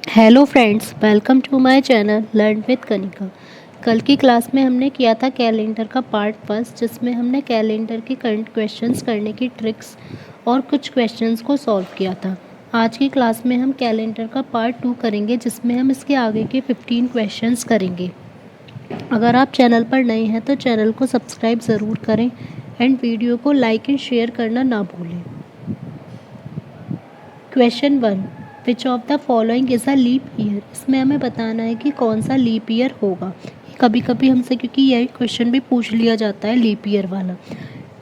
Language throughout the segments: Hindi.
Hello friends, welcome to my channel learn with Kanika. कल की क्लास में हमने किया था कैलेंडर का पार्ट फर्स्ट, जिसमें हमने कैलेंडर के करंट क्वेश्चंस करने की ट्रिक्स और कुछ क्वेश्चंस को सॉल्व किया था। आज की क्लास में हम कैलेंडर का पार्ट 2 करेंगे, जिसमें हम इसके आगे के 15 क्वेश्चंस करेंगे। अगर आप चैनल पर नए हैं तो चैनल को सब्सक्राइब ज़रूर करें एंड वीडियो को लाइक एंड शेयर करना ना भूलें। Question 1, which of the following is a leap year. इसमें हमें बताना है कि कौन सा लीप ईयर होगा। कभी कभी हमसे क्योंकि यह क्वेश्चन भी पूछ लिया जाता है लीप ईयर वाला।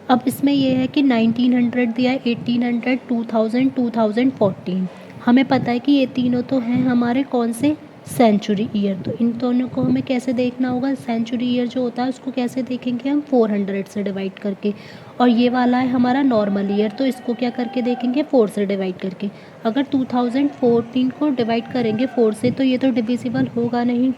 अब इसमें यह है कि 1900 दिया है, 1800, 2000, 2014। हमें पता है कि ये तीनों तो हैं हमारे कौन से सेंचुरी ईयर। तो इन दोनों को हमें कैसे देखना होगा, सेंचुरी ईयर जो होता है उसको कैसे देखेंगे हम 400 से डिवाइड करके। और ये वाला है हमारा नॉर्मल ईयर, तो इसको क्या करके देखेंगे 4 से डिवाइड करके। अगर 2014 को डिवाइड करेंगे 4 से तो ये तो डिविजिबल होगा नहीं,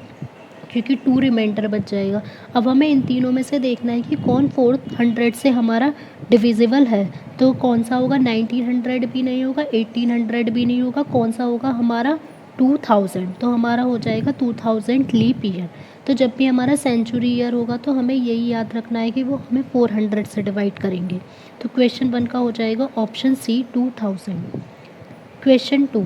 क्योंकि 2 रिमाइंडर बच जाएगा। अब हमें इन तीनों में से देखना है कि कौन 400 से हमारा डिविजिबल है। तो कौन सा होगा, 1900 भी नहीं होगा, 1800 भी नहीं होगा, कौन सा होगा हमारा 2000। तो हमारा हो जाएगा 2000 लीप ईयर। तो जब भी हमारा सेंचुरी ईयर होगा तो हमें यही याद रखना है कि वो हमें 400 से डिवाइड करेंगे। तो क्वेश्चन 1 का हो जाएगा option C 2000। Question 2,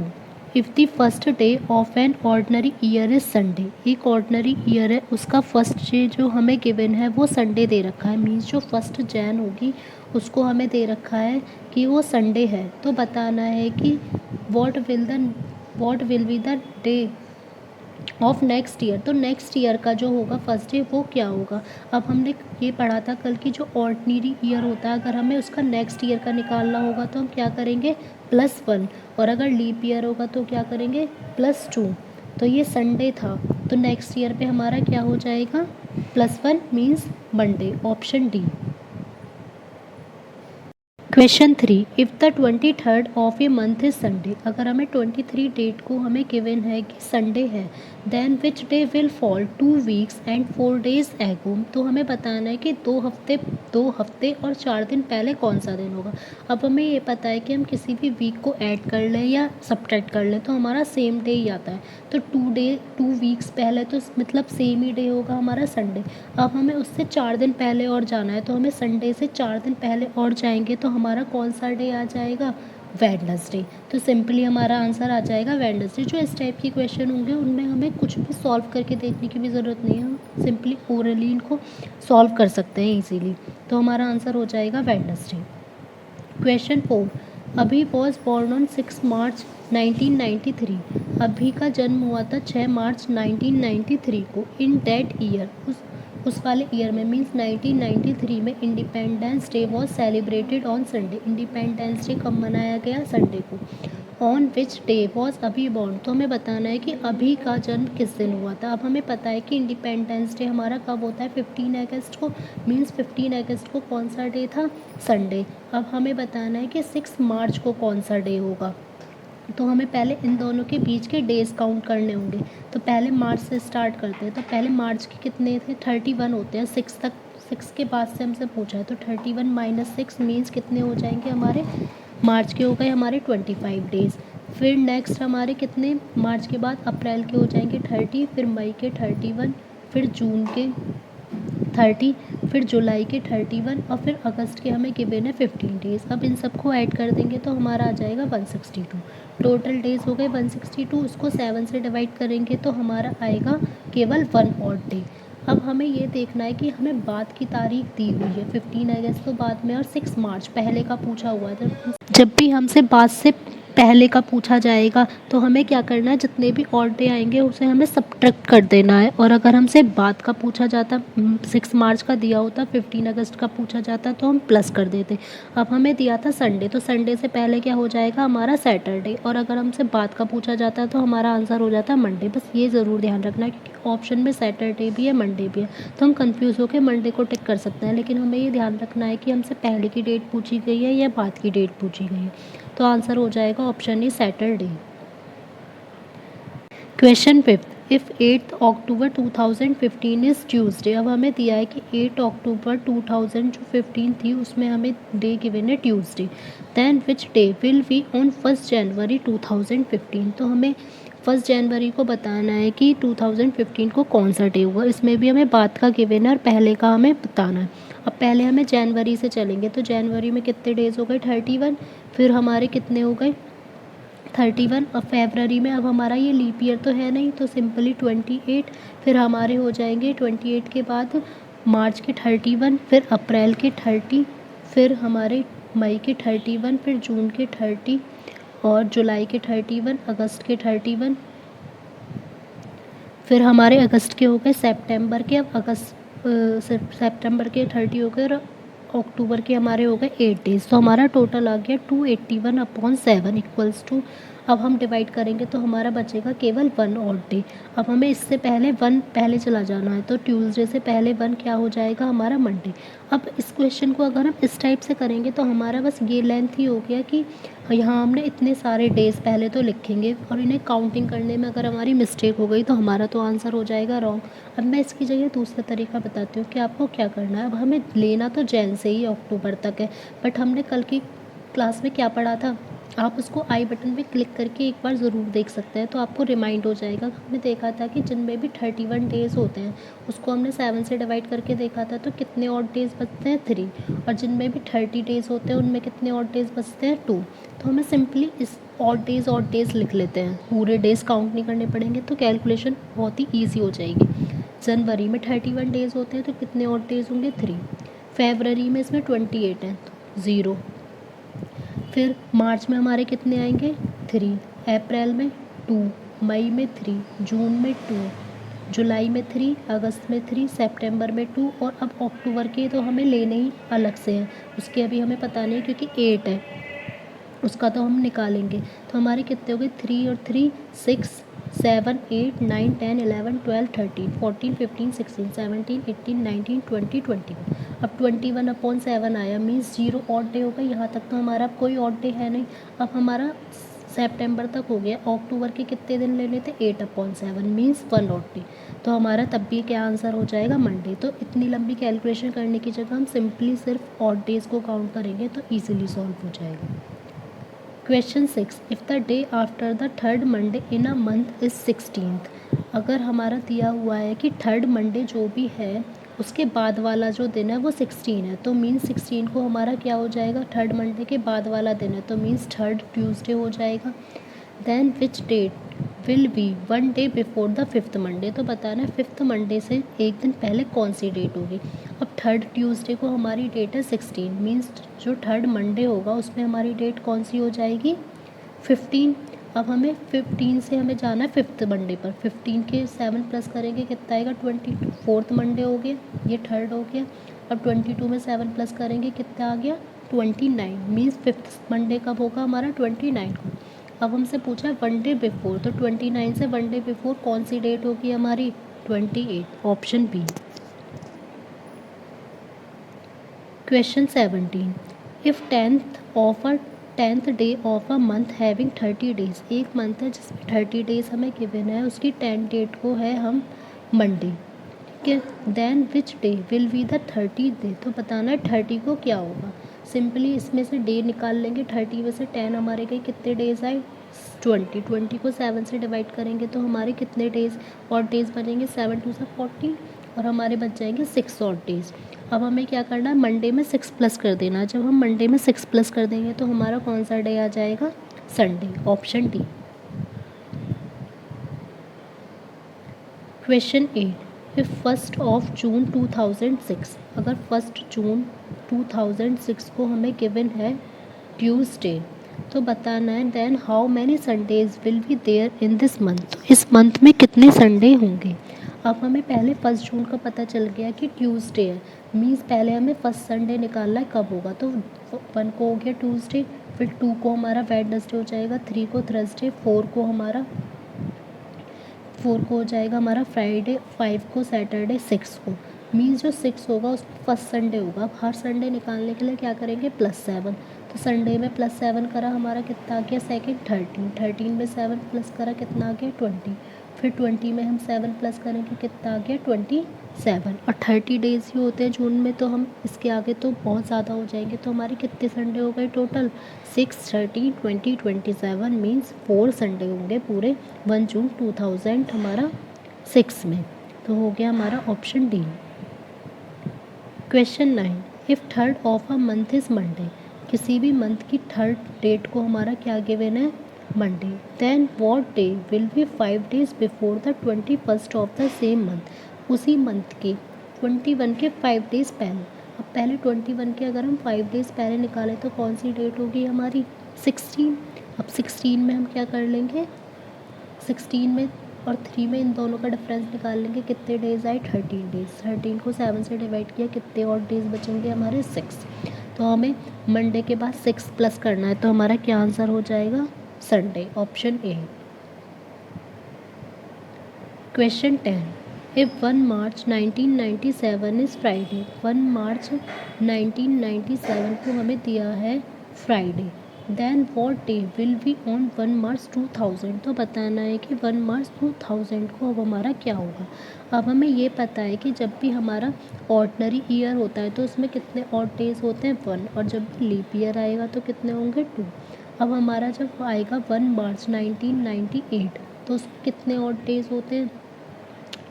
if the first day of an ordinary year is Sunday. एक ऑर्डनरी ईयर है, उसका फर्स्ट डे जो हमें गिवन है वो संडे दे रखा है। मीन्स जो फर्स्ट जैन होगी उसको हमें दे रखा है कि वो संडे है। तो बताना है कि what will be the day of next year. तो नेक्स्ट ईयर का जो होगा फर्स्ट डे वो क्या होगा। अब हमने ये पढ़ा था कल की जो ऑर्डिनरी ईयर होता है, अगर हमें उसका नेक्स्ट ईयर का निकालना होगा तो हम क्या करेंगे +1, और अगर लीप ईयर होगा तो क्या करेंगे +2। तो ये संडे था, तो नेक्स्ट ईयर पे हमारा क्या हो जाएगा +1 means Monday, option D. Question 3, if the 23rd of a month is Sunday. अगर हमें 23 डेट को हमें गिवन है कि संडे है, then which day will fall 2 weeks and 4 days ago. तो हमें बताना है कि 2 हफ्ते और 4 दिन पहले कौन सा दिन होगा। अब हमें ये पता है कि हम किसी भी वीक को ऐड कर लें या सब्ट्रैक्ट कर लें तो हमारा सेम डे ही आता है। तो 2 वीक्स पहले तो मतलब सेम ही डे होगा हमारा संडे। अब हमें उससे 4 दिन पहले और जाना है, तो हमें संडे से 4 दिन पहले और जाएंगे तो हमारा कौन सा डे आ जाएगा वेडनेसडे। तो सिंपली हमारा आंसर आ जाएगा वेडनेसडे। जो इस टाइप के क्वेश्चन होंगे उनमें हमें कुछ भी सॉल्व करके देखने की भी ज़रूरत नहीं है, हम सिंपली ओरली इनको सॉल्व कर सकते हैं इजीली। तो हमारा आंसर हो जाएगा वेडनेसडे। क्वेश्चन 4, अभी वॉज बॉर्न ऑन 6 मार्च 1993। अभी का जन्म हुआ था 6 मार्च 1993 को। इन दैट ईयर, उस वाले ईयर में मीन्स 1993 में independence day was celebrated on Sunday. Independence day कब मनाया गया, संडे को। ऑन विच डे वॉज अभी बॉर्न। तो हमें बताना है कि अभी का जन्म किस दिन हुआ था। अब हमें पता है कि इंडिपेंडेंस डे हमारा कब होता है 15 अगस्त को। मीन्स 15 अगस्त को कौन सा डे था, संडे। अब हमें बताना है कि 6 मार्च को कौन सा डे होगा। तो हमें पहले इन दोनों के बीच के डेज काउंट करने होंगे। तो पहले मार्च से स्टार्ट करते हैं। तो पहले मार्च के कितने थे, 31 होते हैं 6 तक। 6 के बाद से हमसे पूछा है तो 31 - 6 मीन्स कितने हो जाएंगे हमारे, मार्च के हो गए हमारे 25 डेज़। फिर नेक्स्ट हमारे कितने, मार्च के बाद अप्रैल के हो जाएंगे 30, फिर मई के 31, फिर जून के 30, फिर जुलाई के 31 और फिर अगस्त के हमें गिवन है 15 डेज़। अब इन सबको ऐड कर देंगे तो हमारा आ जाएगा 162। टोटल डेज़ हो गए 162, उसको 7 से डिवाइड करेंगे तो हमारा आएगा केवल 1 और डे। अब हमें ये देखना है कि हमें बाद की तारीख दी हुई है 15 अगस्त तो बाद में और 6 मार्च पहले का पूछा हुआ है। जब भी हमसे बाद से पहले का पूछा जाएगा तो हमें क्या करना है, जितने भी और डे आएंगे उसे हमें सब्ट्रैक्ट कर देना है। और अगर हमसे बाद का पूछा जाता, 6 मार्च का दिया होता, 15 अगस्त का पूछा जाता तो हम प्लस कर देते। अब हमें दिया था संडे, तो संडे से पहले क्या हो जाएगा हमारा सैटरडे। और अगर हमसे बाद का पूछा जाता तो हमारा आंसर हो जाता मंडे। बस ये ज़रूर ध्यान रखना है क्योंकि ऑप्शन में सैटरडे भी है मंडे भी है, तो हम कंफ्यूज होकर मंडे को टिक कर सकते हैं। लेकिन हमें ये ध्यान रखना है कि हमसे पहले की डेट पूछी गई है या बाद की डेट पूछी गई है। तो आंसर हो जाएगा option A Saturday. Question 5, if 8 October 2015 is Tuesday. अब हमें दिया है कि 8 अक्टूबर 2015 थी, उसमें हमें डे गिवन है Tuesday. Than which day will be on 1 January 2015। तो हमें 1 जनवरी को बताना है कि 2015 को कौन सा डे हुआ। इसमें भी हमें बाद का गिवन है और पहले का हमें बताना है। अब पहले हमें जनवरी से चलेंगे, तो जनवरी में कितने डेज़ हो गए 31, फिर हमारे कितने हो गए 31। और फेबररी में अब हमारा ये लीप ईयर तो है नहीं, तो सिंपली 28, फिर हमारे हो जाएंगे 28 के बाद मार्च के 31, फिर अप्रैल के 30, फिर हमारे मई के 31, फिर जून के 30 और जुलाई के 31, अगस्त के 31, फिर हमारे अगस्त के हो गए सितंबर के। अब सितंबर के 30 हो गए और अक्टूबर के हमारे हो गए 8 डेज़। तो हमारा टोटल आ गया 281/7 इक्वल्स टू, अब हम डिवाइड करेंगे तो हमारा बचेगा केवल 1 और डे। अब हमें इससे पहले 1 पहले चला जाना है, तो ट्यूसडे से पहले 1 क्या हो जाएगा हमारा मंडे। अब इस क्वेश्चन को अगर हम इस टाइप से करेंगे तो हमारा बस ये लेंथ ही हो गया कि यहाँ हमने इतने सारे डेज़ पहले तो लिखेंगे और इन्हें काउंटिंग करने में अगर हमारी मिस्टेक हो गई तो हमारा तो आंसर हो जाएगा रॉन्ग। अब मैं इसकी जगह दूसरा तरीका बताती हूँ कि आपको क्या करना है। अब हमें लेना तो जैन से ही अक्टूबर तक है, बट हमने कल की क्लास में क्या पढ़ा था, आप उसको आई बटन पे क्लिक करके एक बार ज़रूर देख सकते हैं, तो आपको रिमाइंड हो जाएगा। हमने देखा था कि जिनमें भी 31 डेज़ होते हैं उसको हमने 7 से डिवाइड करके देखा था, तो कितने ऑड डेज़ बचते हैं 3, और जिनमें भी 30 डेज़ होते हैं उनमें कितने ऑड डेज़ बचते हैं 2। तो हमें सिंपली इस ऑड डेज़ लिख लेते हैं, पूरे डेज़ काउंट नहीं करने पड़ेंगे, तो कैलकुलेशन बहुत ही ईजी हो जाएगी। जनवरी में 31 डेज़ होते हैं तो कितने ऑड डेज़ होंगे 3, फेबररी में इसमें 28 हैं तो 0, फिर मार्च में हमारे कितने आएंगे 3, अप्रैल में 2, मई में 3, जून में 2, जुलाई में 3, अगस्त में 3, सितंबर में 2, और अब अक्टूबर के तो हमें लेने ही अलग से हैं, उसके अभी हमें पता नहीं क्योंकि 8 है, उसका तो हम निकालेंगे। तो हमारे कितने हो गए 3 और 3 6 7 8 9 10 11 12 13 14 15 16 17 18 19 20 21। अब 21/7 आया, मीन्स 0 ऑड डे होगा। यहाँ तक तो हमारा कोई ऑड डे है नहीं। अब हमारा सितंबर तक हो गया, अक्टूबर के कितने दिन लेने थे 8/7 मीन्स 1 ऑड डे। तो हमारा तब भी क्या आंसर हो जाएगा मंडे। तो इतनी लंबी कैलकुलेशन करने की जगह हम सिंपली सिर्फ ऑड डेज़ को काउंट करेंगे तो ईजिली सॉल्व हो जाएगा। Question 6, if the day after the third Monday in a month is 16th। अगर हमारा दिया हुआ है कि थर्ड मंडे जो भी है उसके बाद वाला जो दिन है वो 16 है, तो मीन्स 16 को हमारा क्या हो जाएगा, थर्ड मंडे के बाद वाला दिन है, तो मीन्स थर्ड ट्यूसडे हो जाएगा। Then which date will be 1 day before the fifth Monday. तो बताना है फिफ्थ मंडे से एक दिन पहले कौन सी डेट होगी। अब थर्ड ट्यूसडे को हमारी डेट है 16, मीन्स जो थर्ड मंडे होगा उसमें हमारी डेट कौन सी हो जाएगी 15। अब हमें 15 से हमें जाना है फिफ्थ मंडे पर, 15 के 7 प्लस करेंगे कितना आएगा 22, फोर्थ मंडे हो गया, ये थर्ड हो गया। अब 22 में 7 प्लस करेंगे कितना आ गया 29, मीन्स फिफ्थ मंडे कब होगा हमारा 29 को। अब हमसे पूछा है 1 डे बिफोर, तो 29 से 1 डे बिफोर कौन सी डेट होगी हमारी 28, option B. Question 17, if 10th day of a month having 30 days. एक मंथ है जिसमें 30 डेज हमें गिवन है, उसकी 10 डेट को है हम मंडे, ठीक है। Then which day will be the 30th day. तो बताना है 30 को क्या होगा। सिंपली इसमें से डे निकाल लेंगे, 30 में से 10 हमारे गए, कितने डेज आए 20 को 7 से डिवाइड करेंगे तो हमारे कितने डेज और डेज बनेंगे 7 2 से 14, और हमारे बच जाएंगे 6 और डेज। अब हमें क्या करना है मंडे में 6 प्लस कर देना। जब हम मंडे में 6 प्लस कर देंगे तो हमारा कौन सा डे आ जाएगा Sunday, option D. Question 8, if 1 जून 2006। अगर 1 जून 2006 को हमें गिवन है ट्यूसडे, तो बताना है then how many Sundays will be there in this month. तो इस मंथ में कितने संडे होंगे। अब हमें पहले 1 जून का पता चल गया कि ट्यूसडे है, मीन्स पहले हमें फर्स्ट संडे निकालना है कब होगा। तो 1 को हो गया ट्यूसडे, फिर 2 को हमारा वेडनेसडे हो जाएगा, 3 को थर्सडे, 4 को हो जाएगा हमारा फ्राइडे, 5 को सैटरडे, 6 को, मीन्स जो 6 होगा उसमें फर्स्ट संडे होगा। अब हर संडे निकालने के लिए क्या करेंगे +7, तो संडे में +7 करा हमारा कितना आ गया सेकेंड 13 में 7 प्लस करा कितना आ गया 20, फिर 20 में हम 7 प्लस करेंगे, कितना आ गया 27। और 30 डेज़ ही होते हैं जून में, तो हम इसके आगे तो बहुत ज़्यादा हो जाएंगे। तो हमारे कितने संडे हो गए टोटल? 6, 13, 20, 27 मीन्स 4 संडे होंगे पूरे 1 जून 2000 हमारा 6 में। तो हो गया हमारा option D. Question 9, if third of a month is Monday, किसी भी मंथ की थर्ड डेट को हमारा क्या गिवन है? Monday. Then what day will be 5 days before the 21st of the same month, उसी मंथ के 21 के 5 डेज पहले। अब पहले 21 के अगर हम 5 डेज पहले निकालें तो कौन सी डेट होगी हमारी? 16। अब 16 में हम क्या कर लेंगे? 16 में और 3 में इन दोनों का डिफरेंस निकाल लेंगे, कितने डेज़ आए? 13 डेज़। 13 को 7 से डिवाइड किया, कितने और डेज़ बचेंगे हमारे? 6। तो हमें मंडे के बाद 6 प्लस करना है, तो हमारा क्या आंसर हो जाएगा? Sunday, option A. Question 10, if 1 March 1997 is Friday, 1 March 1997 को हमें दिया है Friday, then what day will be on 1 March 2000, तो बताना है कि 1 मार्च 2000 को अब हमारा क्या होगा। अब हमें ये पता है कि जब भी हमारा ऑर्डनरी ईयर होता है तो उसमें कितने ऑड डेज होते हैं? 1, और जब भी लीप ईयर आएगा तो कितने होंगे? 2। अब हमारा जब आएगा 1 मार्च 1998 तो उसमें कितने ऑड डेज होते हैं?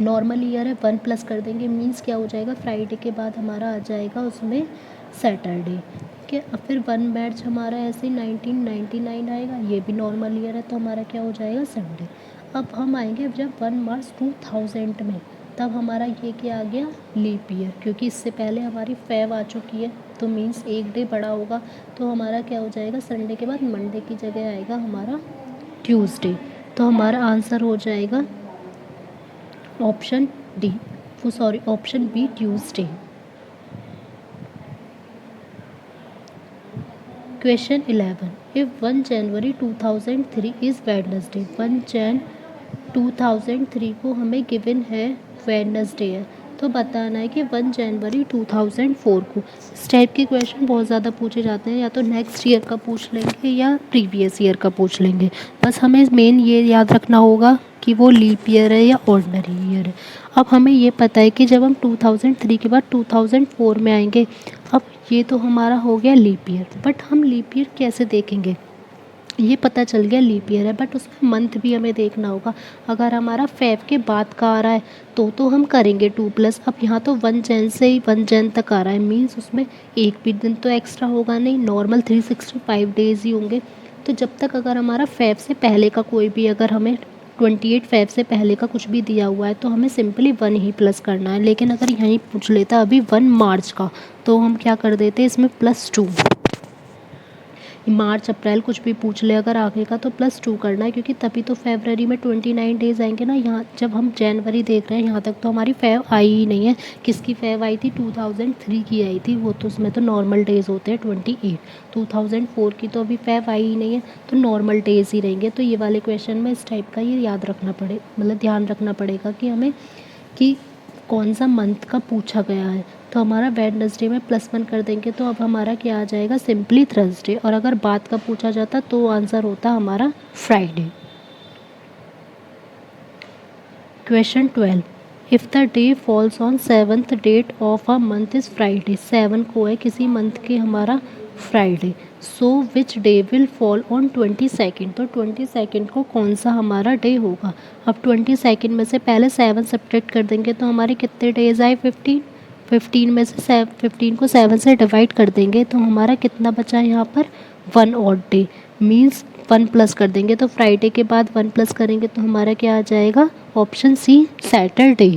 नॉर्मल ईयर है, 1 प्लस कर देंगे, मीन्स क्या हो जाएगा? फ्राइडे के बाद हमारा आ जाएगा उसमें सैटरडे। ठीक है, अब फिर 1 मार्च हमारा ऐसे 1999 आएगा, ये भी नॉर्मल ईयर है, तो हमारा क्या हो जाएगा? संडे। अब हम आएंगे जब 1 मार्च 2000 में, तब हमारा ये क्या आ गया? लीप ईयर, क्योंकि इससे पहले हमारी फेब आ चुकी है, तो मीन्स एक डे बड़ा होगा, तो हमारा क्या हो जाएगा? संडे के बाद मंडे की जगह आएगा हमारा ट्यूसडे। तो हमारा आंसर हो जाएगा option D, sorry option B, Tuesday. Question 11, if 1 January 2003 is Wednesday, 1 Jan 2003 को हमें गिवन है वेडनेसडे है, तो बताना है कि 1 जनवरी 2004 को। इस टाइप के क्वेश्चन बहुत ज़्यादा पूछे जाते हैं, या तो नेक्स्ट ईयर का पूछ लेंगे या प्रीवियस ईयर का पूछ लेंगे। बस हमें मेन ये याद रखना होगा कि वो लीप ईयर है या ऑर्डिनरी ईयर है। अब हमें ये पता है कि जब हम 2003 के बाद 2004 में आएंगे, अब ये तो हमारा हो गया लीप ईयर, बट हम लीप ईयर कैसे देखेंगे? ये पता चल गया लीप ईयर है, बट उसमें मंथ भी हमें देखना होगा। अगर हमारा फेब के बाद का आ रहा है तो हम करेंगे 2 प्लस। अब यहाँ तो 1 जैन से ही 1 जैन तक आ रहा है, मीन्स उसमें एक भी दिन तो एक्स्ट्रा होगा नहीं, नॉर्मल 365 डेज़ ही होंगे। तो जब तक अगर हमारा फेब से पहले का कोई भी, अगर हमें 28 फेब से पहले का कुछ भी दिया हुआ है तो हमें सिंपली 1 ही प्लस करना है। लेकिन अगर यहीं पूछ लेता अभी 1 मार्च का, तो हम क्या कर देते इसमें +2। मार्च अप्रैल कुछ भी पूछ ले अगर आगे का, तो +2 करना है, क्योंकि तभी तो फरवरी में 29 डेज़ आएंगे ना। यहाँ जब हम जनवरी देख रहे हैं, यहाँ तक तो हमारी फेब आई ही नहीं है। किसकी फेब आई थी? 2003 की आई थी, वो तो उसमें तो नॉर्मल डेज़ होते हैं 28। 2004 की तो अभी फेब आई ही नहीं है, तो नॉर्मल डेज़ ही रहेंगे। तो ये वाले क्वेश्चन में इस टाइप का ये याद रखना पड़े, मतलब ध्यान रखना पड़ेगा कि हमें कि कौन सा मंथ का पूछा गया है। तो हमारा वेडनेसडे में +1 कर देंगे, तो अब हमारा क्या आ जाएगा? Simply Thursday. और अगर बाद का पूछा जाता तो आंसर होता हमारा Friday. Question 12, if the day falls on 7th date of a month is Friday, 7 को है किसी मंथ के हमारा Friday, so which day will fall on 22nd, तो 22nd को कौन सा हमारा डे होगा? अब 22nd में से पहले 7 सब्ट्रैक्ट कर देंगे, तो हमारे कितने डेज आए? 15। 15 में से 15 को 7 से डिवाइड कर देंगे, तो हमारा कितना बचा यहाँ पर? 1 ऑड डे, मीन्स 1 प्लस कर देंगे, तो फ्राइडे के बाद 1 प्लस करेंगे तो हमारा क्या आ जाएगा? Option C, Saturday.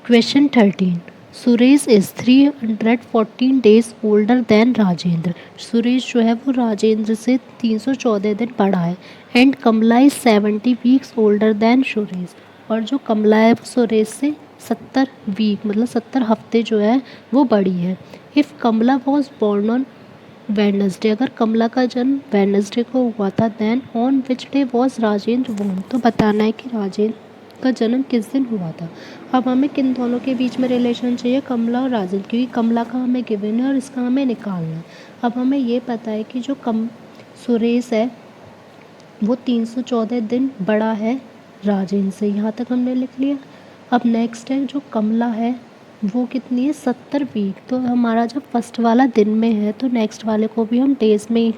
Question 13, Suresh is 314 days older than Rajendra, Suresh जो है वो राजेंद्र से 314 दिन बड़ा है। And Kamla is 70 weeks older than Suresh, और जो कमला है वो सुरेश से 70 वीक मतलब 70 हफ्ते जो है वो बड़ी है। If Kamla was born on Wednesday, अगर कमला का जन्म वेडनेसडे को हुआ था, then on which day was Rajendra born, तो बताना है कि राजेंद्र का जन्म किस दिन हुआ था। अब हमें किन दोनों के बीच में रिलेशन चाहिए? कमला और राजेंद्र, क्योंकि कमला का हमें गिवन है और इसका हमें निकालना है। अब हमें ये पता है कि जो सुरेश है वो 314 दिन बड़ा है राजेंद्र से। यहाँ तक हमने लिख लिया। अब नेक्स्ट है जो कमला है वो कितनी है 70 वीक। तो हमारा जब फर्स्ट वाला दिन में है तो नेक्स्ट वाले को भी हम डेज में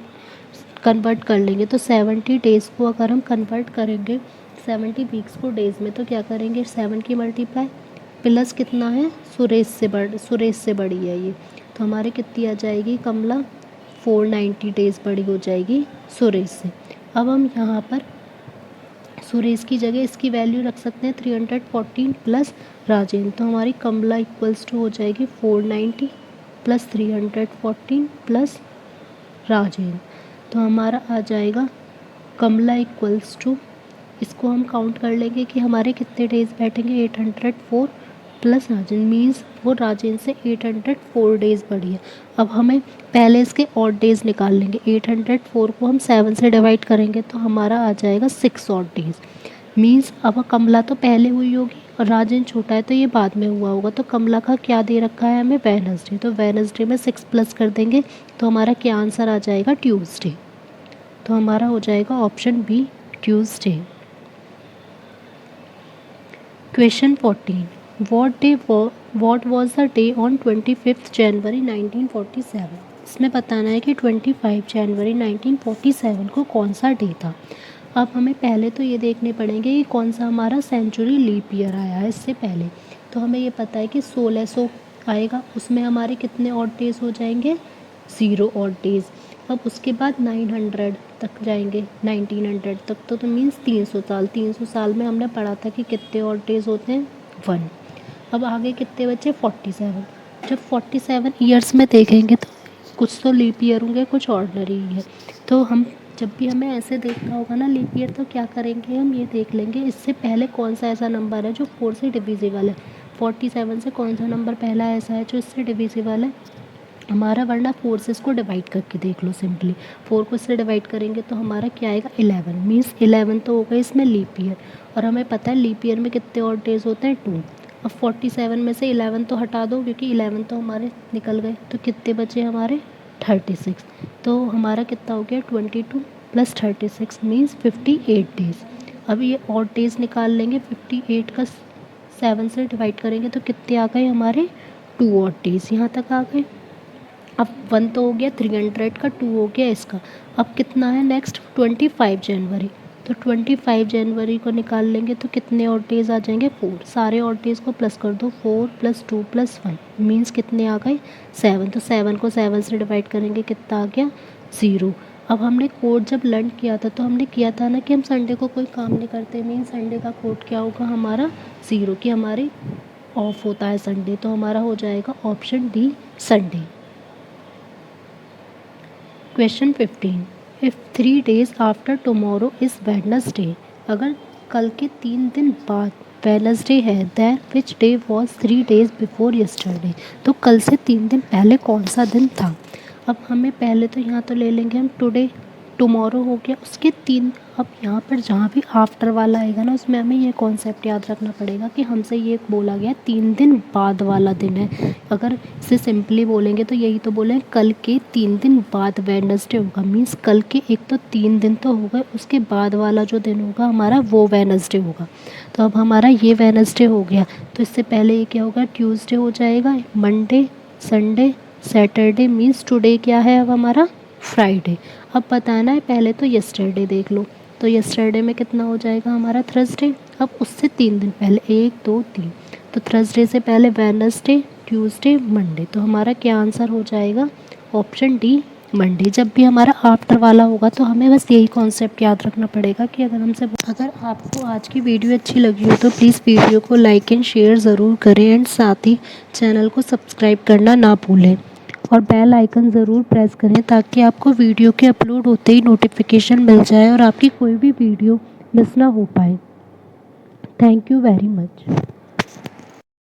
कन्वर्ट कर लेंगे। तो 70 डेज़ को अगर हम कन्वर्ट करेंगे 70 वीक्स को डेज़ में तो क्या करेंगे 7 की मल्टीप्लाई प्लस कितना है सुरेश से बड़ी है ये। तो हमारे कितनी आ जाएगी कमला 490 डेज़ बड़ी हो जाएगी सुरेश से। अब हम यहाँ पर सुरेश की जगह इसकी वैल्यू रख सकते हैं 314 प्लस राजेंद्र। तो हमारी कमला इक्वल्स टू हो जाएगी 490 प्लस 314 प्लस राजेंद्र। तो हमारा आ जाएगा कमला इक्वल्स टू, इसको हम काउंट कर लेंगे कि हमारे कितने डेज बैठेंगे 804 प्लस राजेंद्र मीन्स वो राजेंद्र से 804 डेज़ बड़ी है। अब हमें पहले इसके ऑड डेज़ निकाल लेंगे। 804 को हम 7 से डिवाइड करेंगे तो हमारा आ जाएगा 6 ऑड डेज़। मीन्स अब कमला तो पहले हुई होगी और राजेंद्र छोटा है तो ये बाद में हुआ होगा। तो कमला का क्या दे रखा है हमें वेडनेसडे। तो वेडनेसडे में 6 प्लस कर देंगे तो हमारा क्या आंसर आ जाएगा ट्यूसडे। तो हमारा हो जाएगा option B Tuesday. Question 14 what was the day on 25 January 1947। इसमें बताना है कि 25 जनवरी 1947 को कौन सा डे था। अब हमें पहले तो ये देखने पड़ेंगे कि कौन सा हमारा सेंचुरी लीप ईयर आया है इससे पहले। तो हमें ये पता है कि 1600 आएगा, उसमें हमारे कितने ऑड डेज हो जाएंगे 0 ऑड डेज। अब उसके बाद 900 तक जाएंगे 1900 तक तो मीन्स 300 साल में हमने पढ़ा था कि कितने ऑड डेज होते हैं 1। अब आगे कितने बचे 47। जब 47 ईयर्स में देखेंगे तो कुछ तो लीप ईयर होंगे कुछ ऑर्डनरी ईयर। तो हम जब भी हमें ऐसे देखना होगा ना लीप ईयर तो क्या करेंगे हम ये देख लेंगे इससे पहले कौन सा ऐसा नंबर है जो 4 से डिविजिबल है। 47 से कौन सा नंबर पहला ऐसा है जो इससे डिविजिबल है हमारा, वरना 4 से इसको डिवाइड करके देख लो सिंपली। 4 को इससे डिवाइड करेंगे तो हमारा क्या आएगा 11 मीन्स 11 तो होगा इसमें लीप ईयर। और हमें पता है लीप ईयर में कितने और डेज होते हैं 2। अब 47 में से 11 तो हटा दो क्योंकि 11 तो हमारे निकल गए तो कितने बचे हमारे 36। तो हमारा कितना हो गया 22 प्लस 36 मीन्स 58 डेज़। अब ये और डेज़ निकाल लेंगे 58 का 7 से डिवाइड करेंगे तो कितने आ गए हमारे 2 और डेज़ यहाँ तक आ गए। अब 1 तो हो गया 300 का, 2 हो गया इसका। अब कितना है नेक्स्ट 25 जनवरी। तो 25 जनवरी को निकाल लेंगे तो कितने और डेज आ जाएंगे 4। सारे और डेज को प्लस कर दो 4 + 2 + 1 मीन्स कितने आ गए 7। तो 7 को 7 से डिवाइड करेंगे कितना आ गया 0। अब हमने कोड जब लर्न किया था तो हमने किया था ना कि हम संडे को कोई काम नहीं करते मीन्स संडे का कोड क्या होगा हमारा 0 कि हमारे ऑफ होता है संडे। तो हमारा हो जाएगा option D Sunday. Question 15 if 3 days after tomorrow is Wednesday. अगर कल के 3 दिन बाद वेडनेसडे है then which day was 3 days before yesterday. तो कल से 3 दिन पहले कौन सा दिन था। अब हमें पहले तो यहाँ तो ले लेंगे हम टुडे, टुमारो हो गया उसके 3। अब यहाँ पर जहाँ भी आफ्टर वाला आएगा ना उसमें हमें ये कॉन्सेप्ट याद रखना पड़ेगा कि हमसे ये बोला गया 3 दिन बाद वाला दिन है। अगर इसे सिंपली बोलेंगे तो यही तो बोलें कल के 3 दिन बाद वेडनेसडे होगा मीन्स कल के एक तो 3 दिन तो हो गए उसके बाद वाला जो दिन होगा हमारा वो वेडनेसडे होगा। तो अब हमारा ये वेडनेसडे हो गया तो इससे पहले ये क्या होगा ट्यूसडे हो जाएगा, Monday, Sunday, Saturday means today क्या है अब हमारा फ्राइडे। अब बताना है पहले तो यस्टरडे देख लो। तो यस्टरडे में कितना हो जाएगा हमारा थर्सडे। अब उससे 3 दिन पहले 1 2 3 तो थर्सडे से पहले वेडनेसडे, ट्यूसडे, मंडे। तो हमारा क्या आंसर हो जाएगा ऑप्शन डी मंडे। जब भी हमारा आफ्टर वाला होगा तो हमें बस यही कॉन्सेप्ट याद रखना पड़ेगा कि अगर आपको आज की वीडियो अच्छी लगी हो तो प्लीज़ वीडियो को लाइक एंड शेयर ज़रूर करें एंड साथ ही चैनल को सब्सक्राइब करना ना भूलें और बेल आइकन ज़रूर प्रेस करें ताकि आपको वीडियो के अपलोड होते ही नोटिफिकेशन मिल जाए और आपकी कोई भी वीडियो मिस ना हो पाए। Thank you very much.